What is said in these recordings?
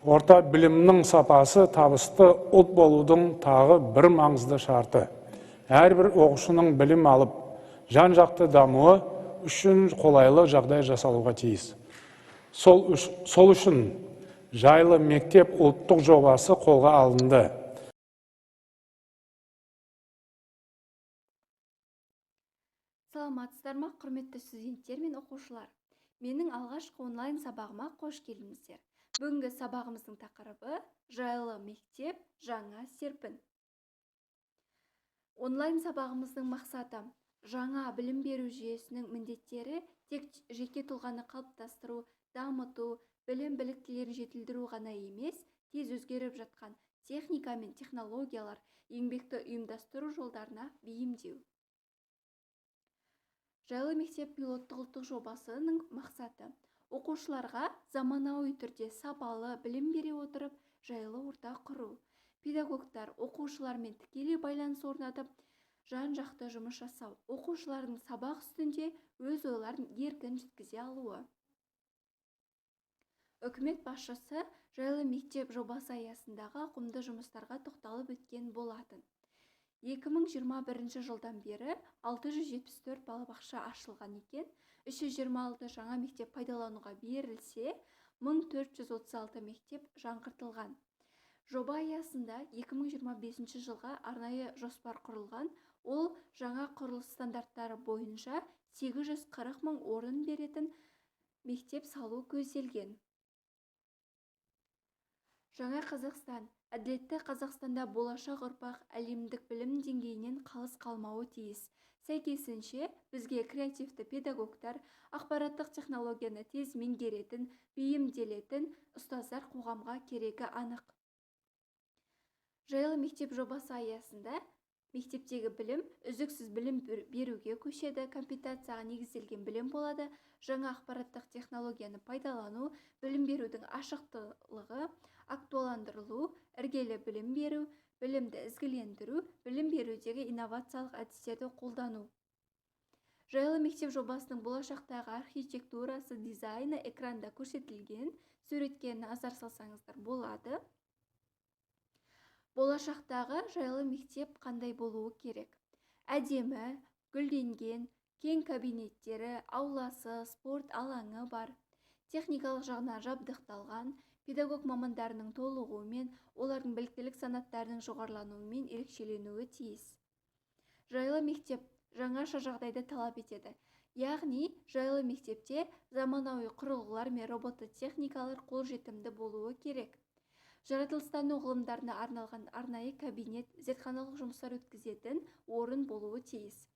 Орта білімнің сапасы табысты ұлт болудың тағы бір маңызды шарты. Әрбір оқушының білім алып, жан-жақты дамуы үшін қолайлы жағдай жасалуға тиіс. Сол үшін жайлы мектеп ұлттық жобасы қолға алынды. Саламатсыздар ма, құрметті студенттер мен оқушылар. Менің алғашқы онлайн сабағыма қош келдіңіздер. Бүгінгі сабағымыздың тақырыбы жайлы мектеп, жаңа серпін. Онлайн сабағымыздың мақсаты жаңа білім беру жүйесінің міндеттері тек жеке тұлғаны қалыптастыру, дамыту, білім біліктілерін жетілдіру ғана емес, тез өзгеріп жатқан техника мен технологиялар, еңбекті ұйымдастыру жолдарына бейімдеу. Жайлы мектеп пилоттық ұлттық жобасының мақсаты оқушыларға заманауи түрде сапалы білім бере отырып, жайлы орта құру. Педагогтар оқушылармен тікелей байланыс орнатып, жан-жақты жұмыс жасау, оқушылардың сабақ үстінде өз ойларын еркін жеткізе алуы. Үкімет басшысы жайлы мектеп жобасы аясындағы ауқымды жұмыстарға тоқталып өткен болатын. 2021 жылдан бері 674 балабақша ашылған екен, 326 жаңа мектеп пайдалануға берілсе, 1436 мектеп жаңғыртылған. Жоба аясында 2025 жылға арнайы жоспар құрылған, ол жаңа құрылыс стандарттары бойынша 840 мың орын беретін мектеп салу көзделген. Жаңа Қазақстан, әділетті Қазақстанда болашақ ұрпақ әлемдік білім деңгейінен қалыс қалмауы тиіс. Сәйкесінше, бізге креативті педагогтар, ақпараттық технологияны тез меңгеретін, бейімделетін ұстаздар қоғамға керегі анық. Жайлы мектеп жобасы аясында мектептегі білім үздіксіз білім беруге көшеді, компетенцияға негізделген білім болады, жаңа ақпараттық технологияны пайдалану, білім берудің ашықтылығы, актуаландырылу, іргелі білім беру, білімді ізгілендіру, білім берудегі инновациялық әдістерді қолдану. Жайлы мектеп жобасының болашақтағы архитектурасы, дизайны экранда көрсетілген, суретке назар салсаңыздар болады. Болашақтағы жайлы мектеп қандай болуы керек? Әдемі, гүлденген, кең кабинеттері, ауласы, спорт алаңы бар, техникалық жағынан жабдықталған, педагог мамандарының толығуымен, олардың біліктілік санаттарының жоғарылануымен ерекшеленуі тиіс. Жайлы мектеп жаңаша жағдайды талап етеді. Яғни, жайлы мектепте заманауи құрылғылар мен робототехникалар қолжетімді болуы керек. Жаратылыстану ғылымдарына арналған арнайы кабинет, зертханалық жұмыстар өткізетін орын болуы тиіс.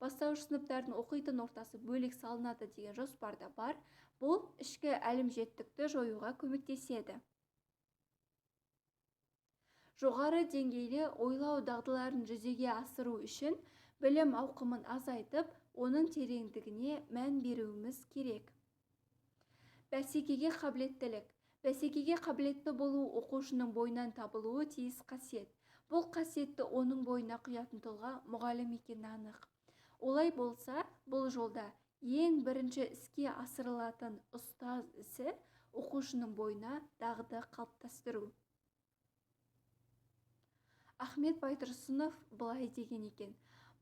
Бастауыш сыныптардың оқитын ортасы бөлек салынады деген жоспарда бар. Бұл ішкі әлімжеттікті жоюға көмектеседі. Жоғары деңгейлі ойлау дағдыларын жүзеге асыру үшін білім ауқымын азайтып, оның тереңдігіне мән беруіміз керек. Бәсекеге қабілеттілік. Бәсекеге қабілетті болу оқушының бойынан табылуы тиіс қасиет. Бұл қасиетті оның бойына құятын тұлға мұғалім екені анық. Олай болса, бұл жолда ең бірінші іске асырылатын ұстаз ісі оқушының бойына дағды қалыптастыру. Ахмет Байтұрсынов былай деген екен: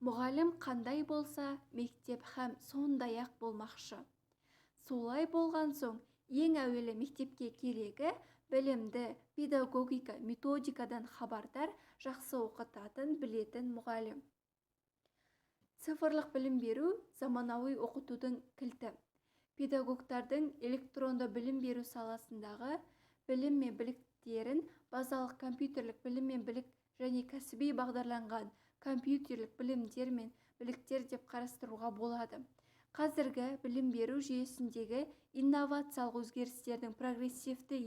мұғалім қандай болса, мектеп һәм сондай-ақ болмақшы. Солай болған соң, ең әуелі мектепке керегі білімді, педагогика, методикадан хабардар, жақсы оқытатын, білетін мұғалім. Цифрлық білім беру заманауи оқытудың кілті. Педагогтардың электронды білім беру саласындағы білім мен біліктерін базалық компьютерлік білім мен білік және кәсіби бағдарланған компьютерлік білімдер мен біліктер деп қарастыруға болады. Қазіргі білім беру жүйесіндегі инновациялық өзгерістердің прогрессивті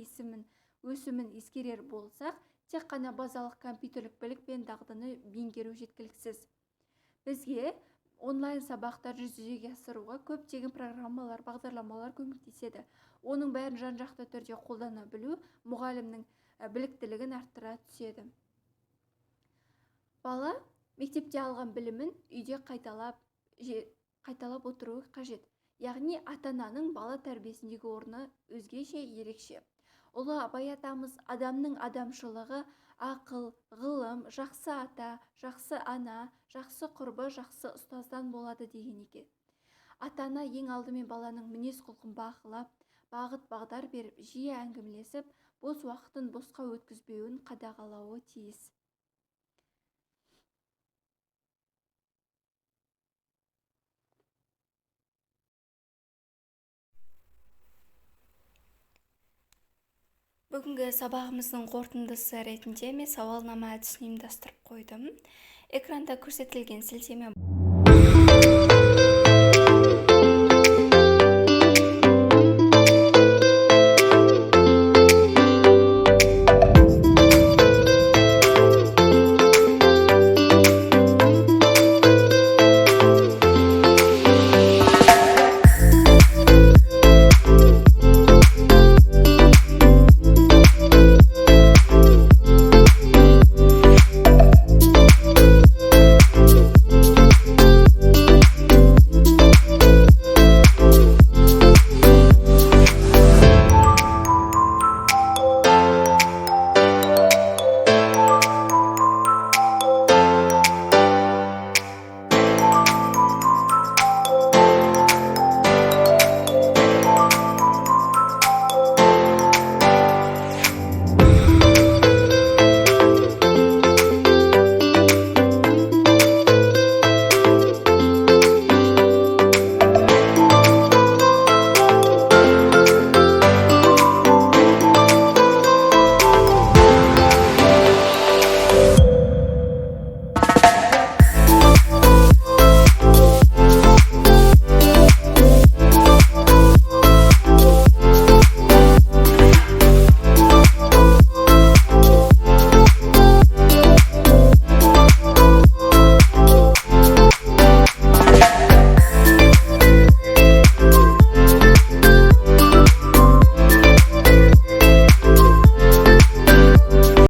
өсімін ескерер болсақ, тек қана базалық компьютерлік білік пен дағдыны меңгеру жеткіліксіз. Бізге онлайн сабақтар жүзеге асыруға көптеген программалар, бағдарламалар көмектеседі. Оның бәрін жан-жақты түрде қолдана білу мұғалімнің біліктілігін арттыра түседі. Бала мектепте алған білімін үйде қайталап отыруы қажет. Яғни ата-ананың бала тәрбиесіндегі орны өзгеше, ерекше. Ұлы Абай атамыз адамның адамшылығы ақыл, ғылым, жақсы ата, жақсы ана, жақсы құрбы, жақсы ұстаздан болады деген екен. Ата-ана ең алдымен баланың мінез-құлқын бақылап, бағыт-бағдар беріп, жиі әңгімелесіп, бос уақытын босқа өткізбеуін қадағалауы тиіс. Бүгінгі сабағымыздың қорытындысы ретінде мен сауалнама әдісін ұйымдастырып қойдым. Экранда көрсетілген сілтеме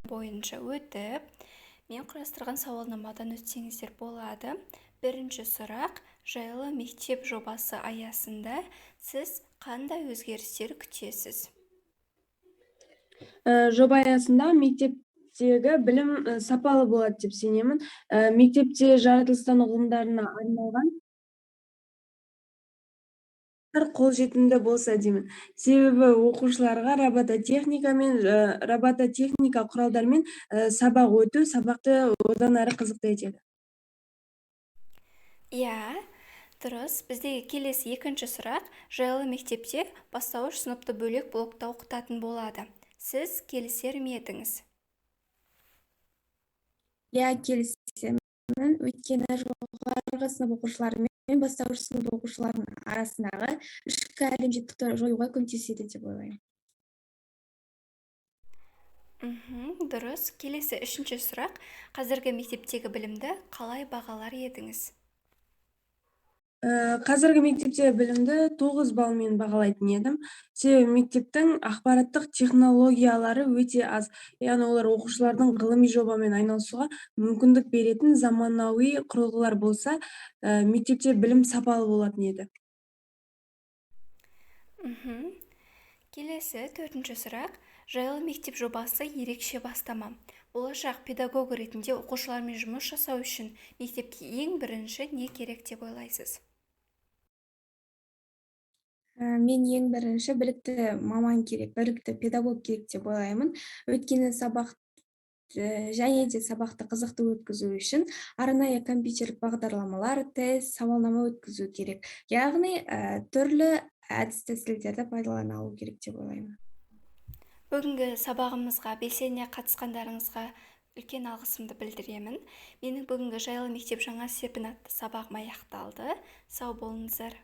бойынша өтіп, мен құрастырған сауалнамадан өтсеңіздер болады. Бірінші сұрақ: жайлы мектеп жобасы аясында сіз қандай өзгерістер күтесіз? Жоба аясында мектептегі білім сапалы болады деп сенемін. Мектепте жаратылыстану ғылымдарына арналған қолжетімді болса деймін. Себебі оқушыларға робототехника құралдармен сабақ өту сабақты одан әрі қызықты етеді. Иә, дұрыс. Біздегі келесі екінші сұрақ: жайлы мектепте бастауыш сыныпты бөлек блокта оқытатын болады. Сіз келісер ме едіңіз? Иә, келісемін. Өйткені жоғарғы сынып оқушылары мен бастауыш сынып оқушыларының арасындағы ішкі әлімжеттікті жоюға көмектеседі деп ойлаймын. Дұрыс. Келесі үшінші сұрақ: қазіргі мектептегі білімді қалай бағалар едіңіз? Қазіргі мектепте білімді 9 балмен бағалайтын едім. Себебі мектептің ақпараттық технологиялары өте аз. Яғни олар оқушылардың ғылыми жобамен айналысуға мүмкіндік беретін заманауи құрылғылар болса, мектепте білім сапалы болатын еді. Келесі төртінші сұрақ: жайлы мектеп жобасы ерекше бастама. Болашақ педагог ретінде оқушылармен жұмыс жасау үшін мектепке ең бірінші не керек деп ойлайсыз? Мен ең бірінші білікті маман керек, білікті педагог керек деп ойлаймын. Өйткені және де сабақты қызықты өткізу үшін арнайы компьютерлік бағдарламалар, тест, сауалнама өткізу керек. Яғни түрлі әдіс-тәсілдерді пайдалана алу керек деп ойлаймын. Бүгінгі сабағымызға белсене қатысқандарыңызға үлкен алғысымды білдіремін. Менің бүгінгі жайлы мектеп жаңа серпін атты сабағым аяқталды. Сау болыңыздар.